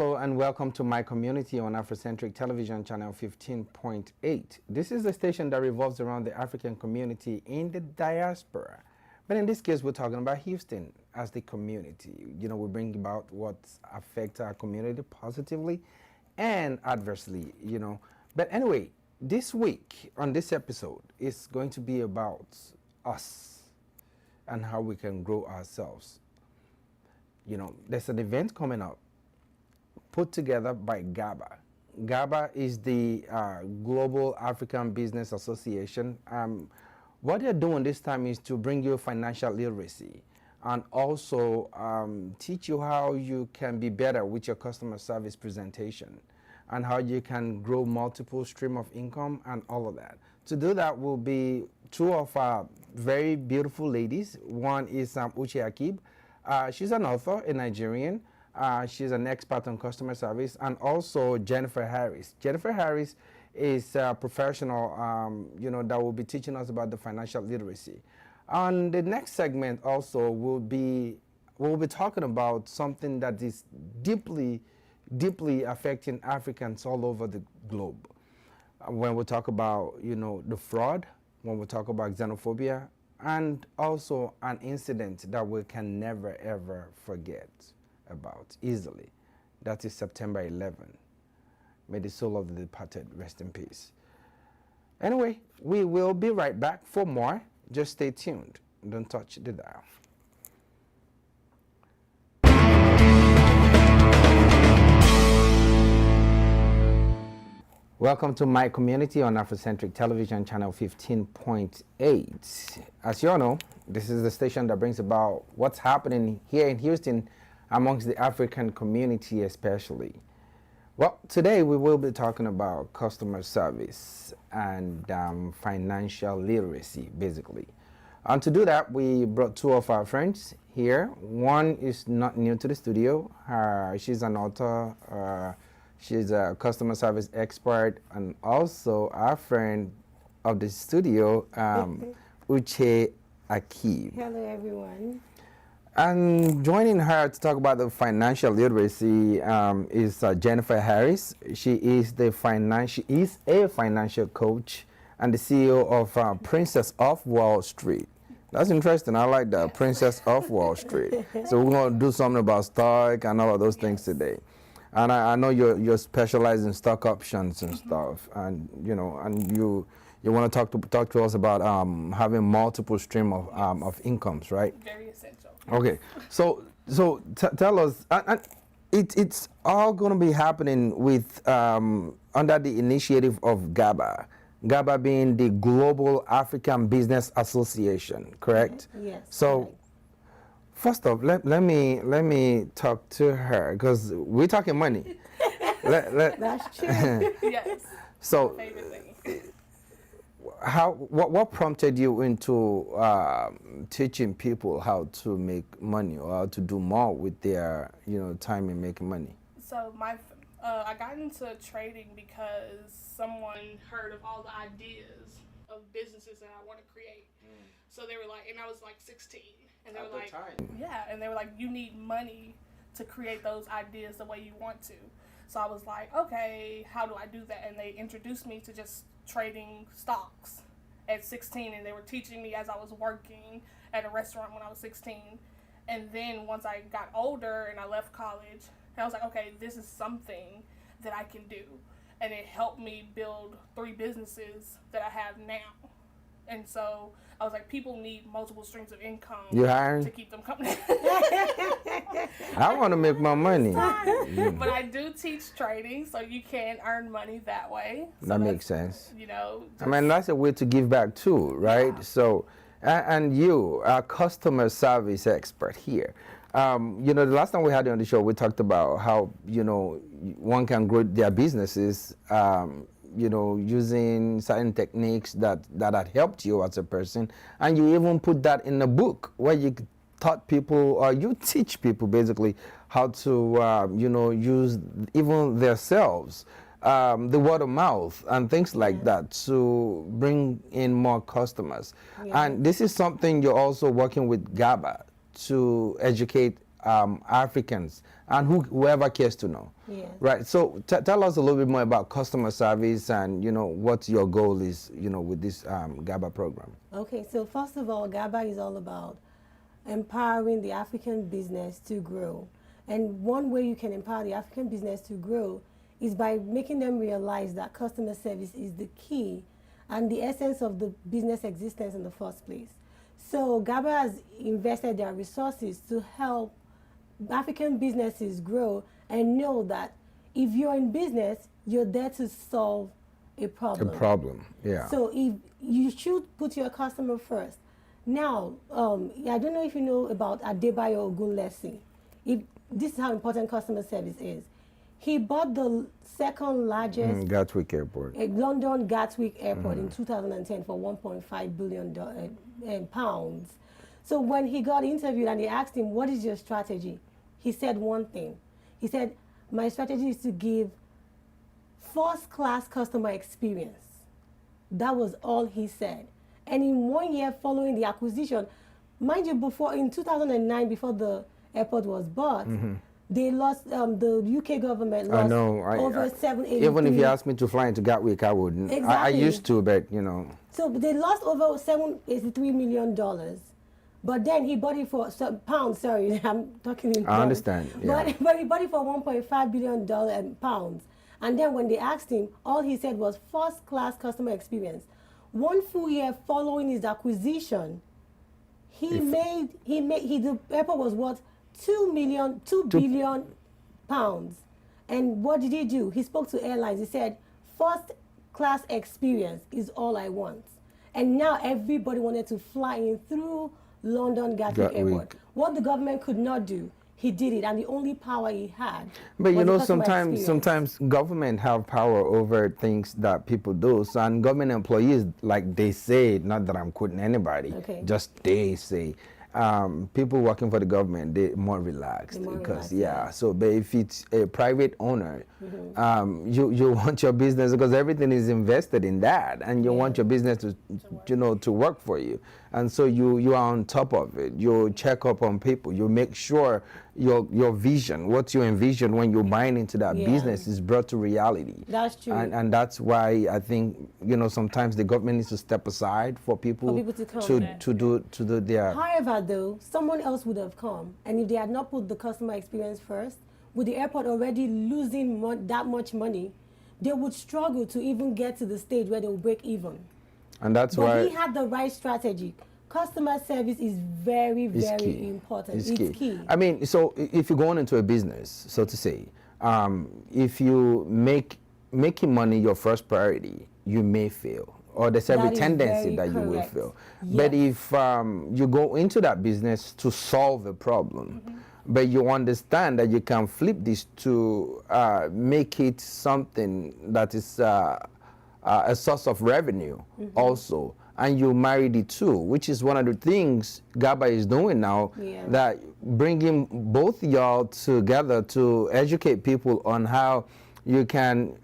Hello and welcome to my community on Afrocentrik television channel 15.8. This is the station that revolves around the African community in the diaspora. But in this case, we're talking about Houston as the community. You know, we bring about what affects our community positively and adversely, you know. But anyway, this week on this episode is going to be about us and how we can grow ourselves. You know, there's an event coming up put together by GABA. GABA is the Global African Business Association. What they're doing this time is to bring you financial literacy and also teach you how you can be better with your customer service presentation and how you can grow multiple stream of income and all of that. To do that will be two of our very beautiful ladies. One is Uche Akeeb. She's an author, a Nigerian. She's an expert on customer service, and also Jennifer Harris. Jennifer Harris is a professional, you know, that will be teaching us about the financial literacy. And the next segment also we'll be talking about something that is deeply affecting Africans all over the globe. When we talk about, you know, the fraud, when we talk about xenophobia, and also an incident that we can never ever forget about easily. That is September 11. May the soul of the departed rest in peace. Anyway, we will be right back for more. Just stay tuned. Don't touch the dial. Welcome to my community on Afrocentrik television channel 15.8. As you all know, this is the station that brings about what's happening here in Houston amongst the African community especially. Well, today we will be talking about customer service and financial literacy, basically. And to do that, we brought two of our friends here. One is not new to the studio. She's an author. She's a customer service expert, and also our friend of the studio, Uche Akeeb. Hello, everyone. And joining her to talk about the financial literacy is Jennifer Harris. She is a financial coach and the CEO of Princess of Wall Street. That's interesting. I like that, Princess of Wall Street. So we're going to do something about stock and all of those things today. And I know you're specialized in stock options and stuff, and you know, and you want to talk to us about having multiple stream of incomes, right? Very essential. Okay, so tell us, and it's all going to be happening with under the initiative of GABA. GABA being the Global African Business Association, correct? Yes. So. Right. First off, let me talk to her because we're talking money. That's true. Yes. So, My favorite thing. what prompted you into teaching people how to make money or how to do more with their time in making money? So I got into trading because someone heard of all the ideas of businesses that I want to create. So they were like, and I was like 16. And they were like, yeah, and they were like, you need money to create those ideas the way you want to. So I was like, okay, how do I do that? And they introduced me to just trading stocks at 16, and they were teaching me as I was working at a restaurant when I was 16. And then once I got older and I left college, I was like, okay, this is something that I can do. And it helped me build 3 businesses that I have now. And so I was like, people need multiple streams of income to keep them coming. I want to make my money. But I do teach trading, so you can earn money that way. So that makes sense. You know, I mean, that's a way to give back too, right? Yeah. So, and you, our customer service expert here. You know, the last time we had you on the show, we talked about how, you know, one can grow their businesses, you know, using certain techniques that had helped you as a person. And you even put that in a book where you taught people, or you teach people basically how to, you know, use even themselves, the word of mouth and things like that to bring in more customers. And this is something you're also working with GABA to educate Africans and whoever cares to know. Yeah. Right. So tell us a little bit more about customer service and, what your goal is, with this GABA program. Okay, so first of all, GABA is all about empowering the African business to grow. And one way you can empower the African business to grow is by making them realize that customer service is the key and the essence of the business existence in the first place. So GABA has invested their resources to help African businesses grow and know that if you're in business, you're there to solve a problem. A problem, yeah. So if you should put your customer first. Now, I don't know if you know about Adebayo Ogunlesi. This is how important customer service is. He bought the second largest Gatwick Airport. London Gatwick Airport in 2010 for 1.5 billion pounds. So when he got interviewed and they asked him, what is your strategy? He said one thing. He said, my strategy is to give first-class customer experience. That was all he said. And in 1 year following the acquisition, mind you, in 2009, before the airport was bought, they lost, the UK government lost over 783. Even if you asked me to fly into Gatwick, I wouldn't. Exactly. I used to, but, So they lost over $783 million. But then he bought it for pounds. Sorry, I'm talking in pounds. I understand. Yeah. But he bought it for $1.5 billion pounds. And then when they asked him, all he said was first-class customer experience. 1 full year following his acquisition, the airport was worth 2 billion pounds. And what did he do? He spoke to airlines. He said, first-class experience is all I want. And now everybody wanted to fly in through London Gatwick Airport. What the government could not do, he did it, and the only power he had. But sometimes government have power over things that people do. So, and government employees, like they say, not that I'm quoting anybody, just they say, people working for the government, they're more relaxed So, but if it's a private owner, you want your business, because everything is invested in that, and you want your business to work for you, and so you are on top of it. You check up on people. You make sure your vision, what you envision when you're buying into that business, is brought to reality. That's true. And that's why I think sometimes the government needs to step aside for people to do their. However, though, someone else would have come, and if they had not put the customer experience first, with the airport already losing that much money, they would struggle to even get to the stage where they will break even. And that's why he had the right strategy. Customer service is very, very important. It's key. I mean, so if you're going into a business, so to say, if you making money your first priority, you may fail, or there's every tendency that you will fail. Yes. But if you go into that business to solve a problem, but you understand that you can flip this to make it something that is a source of revenue also, and you marry the two, which is one of the things GABA is doing now, that bringing both y'all together to educate people on how you can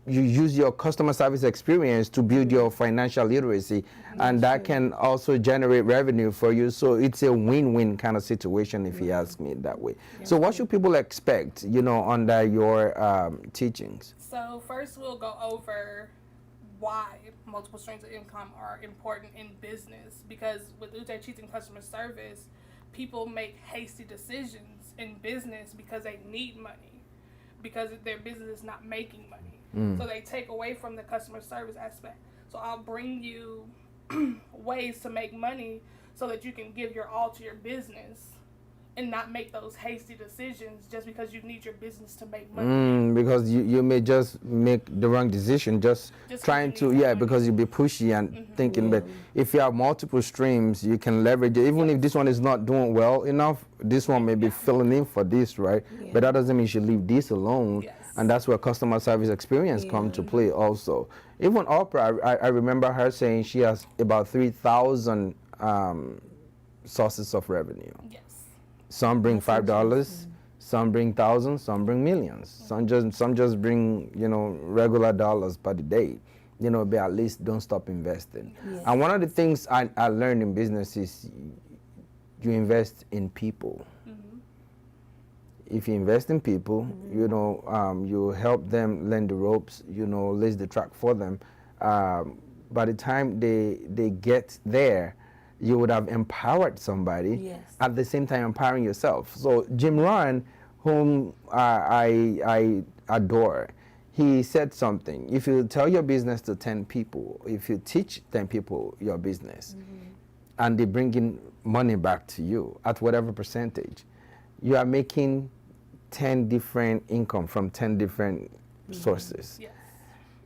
you use your customer service experience to build your financial literacy, and that can also generate revenue for you. So it's a win-win kind of situation, if you ask me that way. So what should people expect, under your teachings? So first we'll go over why multiple streams of income are important in business, because with Uche Akeeb's customer service, people make hasty decisions in business because they need money, because their business is not making money. So they take away from the customer service aspect. So I'll bring you ways to make money so that you can give your all to your business and not make those hasty decisions just because you need your business to make money. Because you may just make the wrong decision, just trying to, because you'll be pushy and thinking. But if you have multiple streams, you can leverage it. Even if this one is not doing well enough, this one may be filling in for this, right? But that doesn't mean you should leave this alone. And that's where customer service experience come to play also. Even Oprah, I remember her saying she has about 3,000 sources of revenue. Some bring $5, some bring thousands, some bring millions. Some just bring regular dollars per day. But at least don't stop investing. And one of the things I learned in business is you invest in people. if you invest in people, you know, you help them learn the ropes, you know, lace the track for them. By the time they get there, you would have empowered somebody. Yes. At the same time empowering yourself. So Jim Rohn, whom I adore, he said something. If you tell your business to 10 people, if you teach 10 people your business, and they bring in money back to you at whatever percentage, you are making 10 different income from 10 different sources. Yes.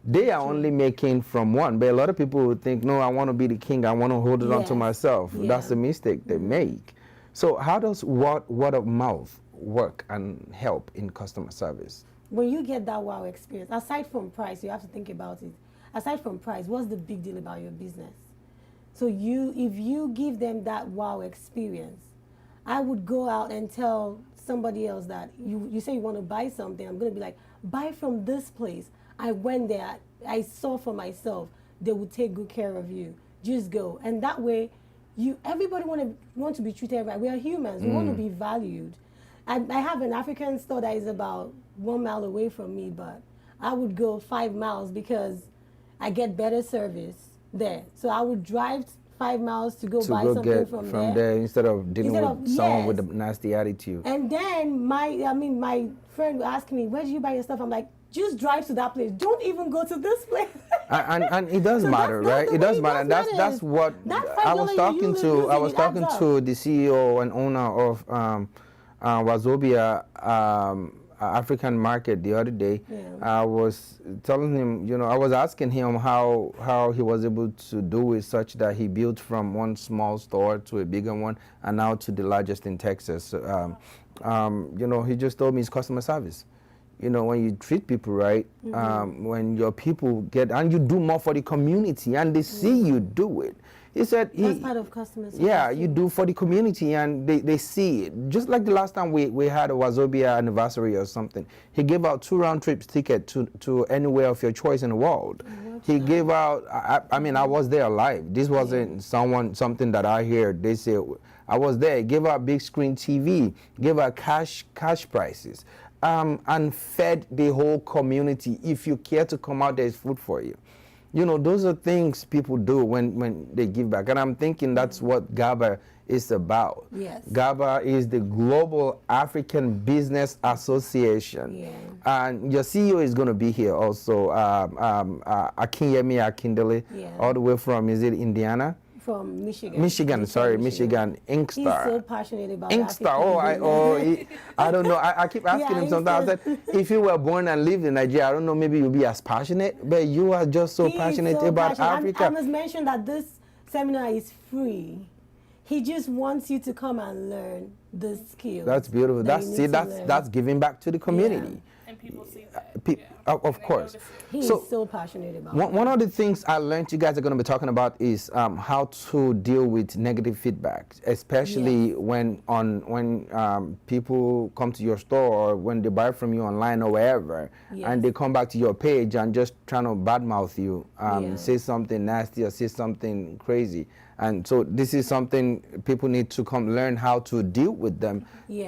They are only making from one, but a lot of people would think, no, I want to be the king, I want to hold it on to myself. Yeah. That's a mistake they make. So how does word of mouth work and help in customer service? When you get that wow experience, aside from price, you have to think about it. Aside from price, what's the big deal about your business? So if you give them that wow experience, I would go out and tell somebody else that you say you want to buy something, I'm going to be like, buy from this place. I went there, I saw for myself, they would take good care of you. Just go. And that way, everybody want to be treated right. We are humans, we want to be valued. And I have an African store that is about 1 mile away from me, but I would go 5 miles because I get better service there. So I would drive 5 miles to go buy something from there instead of dealing with someone with a nasty attitude. And then my friend would ask me, where do you buy your stuff? I'm like, just drive to that place. Don't even go to this place. and it does matter, right? It does matter. And that's what I was talking to. I was talking to the CEO and owner of Wazobia African Market the other day. I was telling him, you know, I was asking him how he was able to do it such that he built from one small store to a bigger one and now to the largest in Texas. You know, he just told me it's customer service. You know, when you treat people right, when your people and you do more for the community and they see you do it. He said that's part of customer service. Yeah, you do for the community and they see it. Just like the last time we had a Wazobia anniversary or something. He gave out 2 round trips ticket to anywhere of your choice in the world. He gave out, I mean, I was there live. This wasn't something that I heard. They say, I was there. He gave out big screen TV, gave out cash prices. And fed the whole community. If you care to come out, there's food for you. You know, those are things people do when they give back. And I'm thinking that's what GABA is about. Yes. GABA is the Global African Business Association. Yeah. And your CEO is going to be here also, Akinyemi Akindele, all the way from, is it Indiana? From Michigan. Michigan, Inkster. He's so passionate about Inkster. I don't know. I keep asking him sometimes. I said, if you were born and lived in Nigeria, I don't know, maybe you'll be as passionate, but you are just so passionate about Africa. I must mention that this seminar is free. He just wants you to come and learn the skills. That's beautiful. That's giving back to the community. Yeah. And people see that. Of course. He's so passionate about it. One of the things I learned you guys are going to be talking about is how to deal with negative feedback, especially when people come to your store or when they buy from you online or wherever, and they come back to your page and just trying to badmouth you, say something nasty or say something crazy. And so this is something people need to come learn how to deal with them,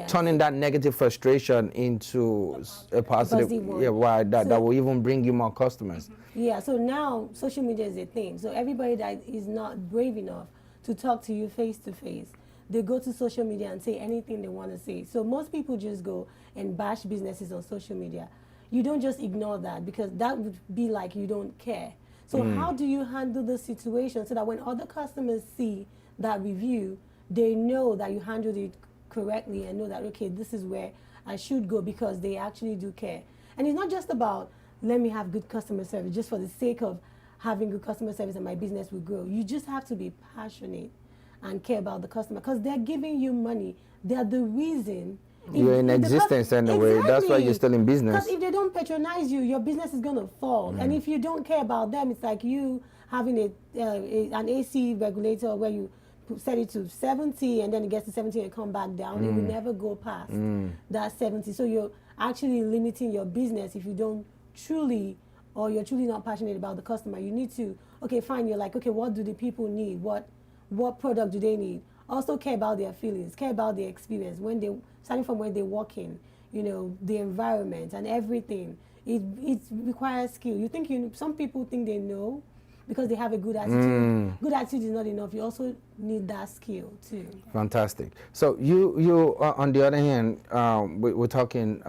turning that negative frustration into a positive one. That will even bring you more customers. Yeah, so now social media is a thing. So everybody that is not brave enough to talk to you face to face, they go to social media and say anything they want to say. So most people just go and bash businesses on social media. You don't just ignore that because that would be like you don't care. So how do you handle the situation so that when other customers see that review, they know that you handled it correctly and know that, okay, this is where I should go because they actually do care. And it's not just about, let me have good customer service just for the sake of having good customer service and my business will grow. You just have to be passionate and care about the customer because they're giving you money. They're the reason. You're in existence anyway. Exactly. That's why you're still in business. Because if they don't patronize you, your business is going to fall. And if you don't care about them, it's like you having an AC regulator where you set it to 70 and then it gets to 70 and come back down. It will never go past that 70. So you're actually limiting your business if you don't truly, or you're truly not passionate about the customer. You need to, okay, fine, you're like, okay, what do the people need? What product do they need? Also care about their feelings, care about their experience. Starting from when they walk in, the environment and everything. It requires skill. Some people think they know because they have a good attitude. Good attitude is not enough. You also need that skill too. Fantastic. So you on the other hand, we're talking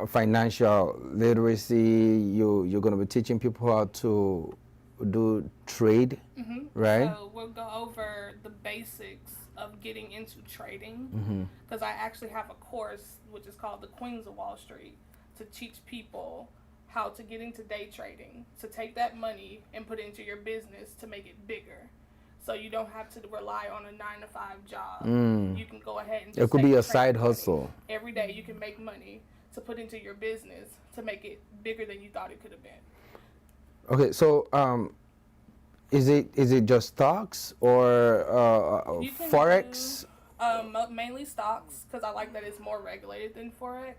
financial literacy. You're going to be teaching people how to do trade, right? So we'll go over the basics of getting into trading, because I actually have a course which is called the Queens of Wall Street, to teach people how to get into day trading, to take that money and put it into your business to make it bigger. So you don't have to rely on a 9-to-5 job. You can go ahead and just it could be a side hustle. Every day you can make money to put into your business to make it bigger than you thought it could have been. Okay, so is it just stocks or forex? Mainly stocks, because I like that it's more regulated than forex.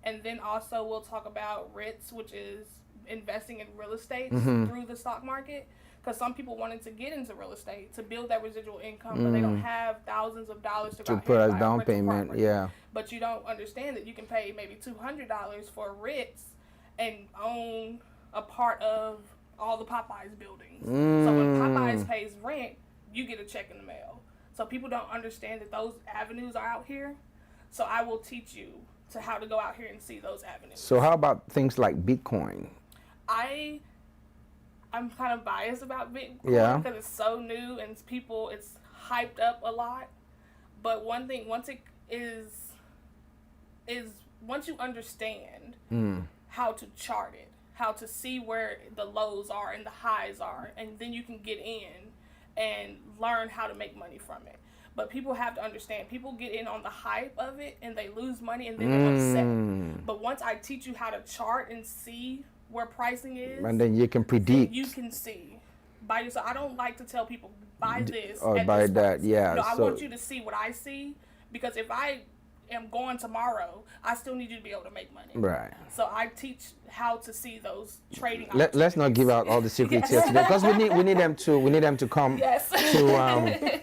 And then also we'll talk about REITs, which is investing in real estate through the stock market. Because some people wanted to get into real estate to build that residual income, but they don't have thousands of dollars to put as down payment. property. Yeah. But you don't understand that you can pay maybe $200 for REITs and own a part of all the Popeyes buildings. So when Popeyes pays rent, you get a check in the mail. So people don't understand that those avenues are out here. So I will teach you to how to go out here and see those avenues. So how about things like Bitcoin? I'm kind of biased about Bitcoin because it's so new and it's hyped up a lot. But one thing, once you understand how to chart it, how to see where the lows are and the highs are, and then you can get in and learn how to make money from it. But people have to understand, people get in on the hype of it and they lose money and then they're upset. But once I teach you how to chart and see where pricing is, and then you can predict. You can see by yourself. I don't like to tell people buy this or buy that. Yeah. No, I want you to see what I see, because if I am going tomorrow, I still need you to be able to make money. Right. So I teach how to see those trading. Let's not give out all the secrets here today, because we need them to come. Yes.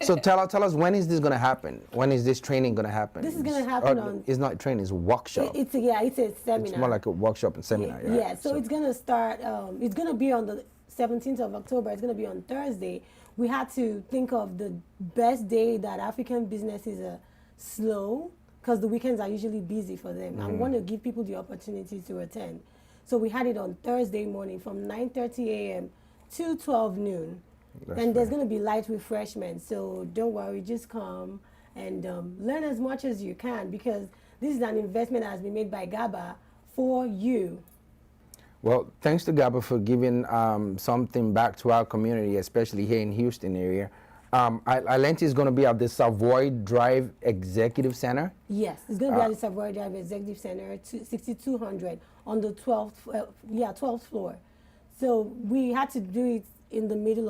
So tell us, when is this going to happen? When is this training going to happen? This is going to happen it's not training, it's a workshop. It's a seminar. It's more like a workshop and seminar. Yeah. So it's going to start. It's going to be on the 17th of October. It's going to be on Thursday. We had to think of the best day that African businesses are slow, because the weekends are usually busy for them. I want to give people the opportunity to attend. So we had it on Thursday morning from 9:30 a.m. to 12 noon. There's going to be light refreshments. So don't worry, just come and learn as much as you can, because this is an investment that has been made by GABA for you. Well, thanks to GABA for giving something back to our community, especially here in Houston area. I learned it's going to be at the Savoy Drive Executive Center. Yes, it's going to be at the Savoy Drive Executive Center, 6200 on the 12th floor. So we had to do it in the middle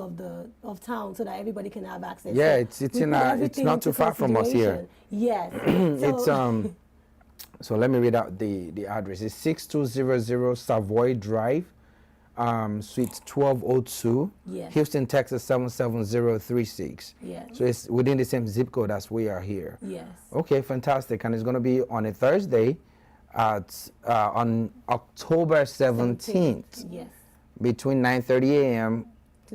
of town so that everybody can have access. Yeah, it's not too far from us here. Yes. So let me read out the address. It's 6200 Savoy Drive, Suite 1202, Houston, Texas 77036. Yes. So it's within the same zip code as we are here. Yes. Okay, fantastic. And it's going to be on a Thursday on October 17th. Yes. Between 9:30 a.m.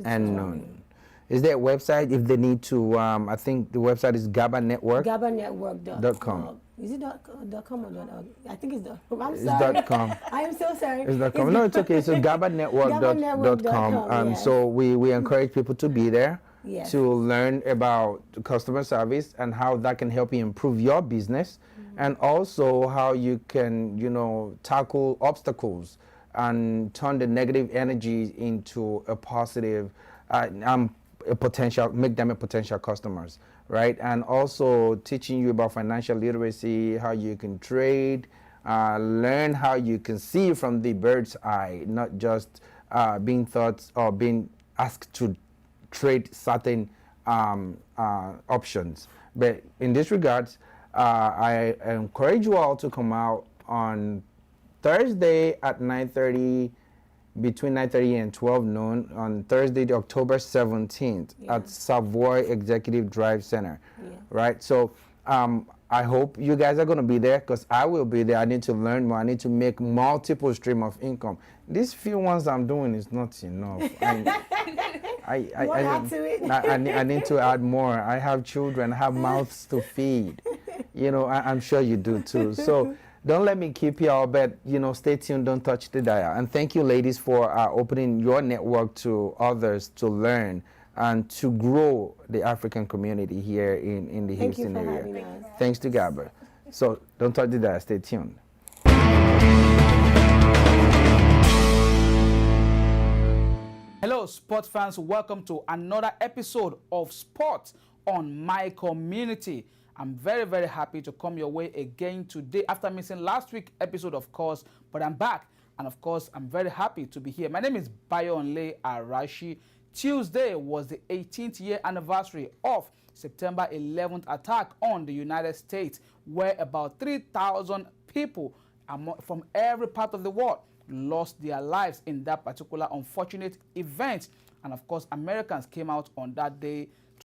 and noon. Is there a website if they need to? I think the website is GABA Network. GABAnetwork.com. Is it .com or .org? I think it's I'm it's sorry. .com. I am so sorry. It's .com. No, it's okay. So GABAnetwork.com. So we encourage people to be there to learn about customer service and how that can help you improve your business, and also how you can, tackle obstacles and turn the negative energy into a positive, make them a potential customers, right? And also teaching you about financial literacy, how you can trade, learn how you can see from the bird's eye, not just being thought or being asked to trade certain options. But in this regards, I encourage you all to come out on Thursday at 9:30, between 9:30 and 12 noon on Thursday, October 17th at Savoy Executive Drive Center, right? So I hope you guys are going to be there because I will be there. I need to learn more. I need to make multiple stream of income. These few ones I'm doing is not enough. I need to add more. I have children. I have mouths to feed. You know, I'm sure you do too. So don't let me keep you all, but, you know, stay tuned. Don't touch the dial. And thank you, ladies, for opening your network to others to learn and to grow the African community here in the Houston area. Thanks to GABA. So don't touch the dial. Stay tuned. Hello, sports fans. Welcome to another episode of Sport on My Community. I'm very, very happy to come your way again today after missing last week's episode, of course, but I'm back. And of course, I'm very happy to be here. My name is Bayonle Arashi. Tuesday was the 18th year anniversary of September 11th attack on the United States, where about 3,000 people from every part of the world lost their lives in that particular unfortunate event. And of course, Americans came out on that day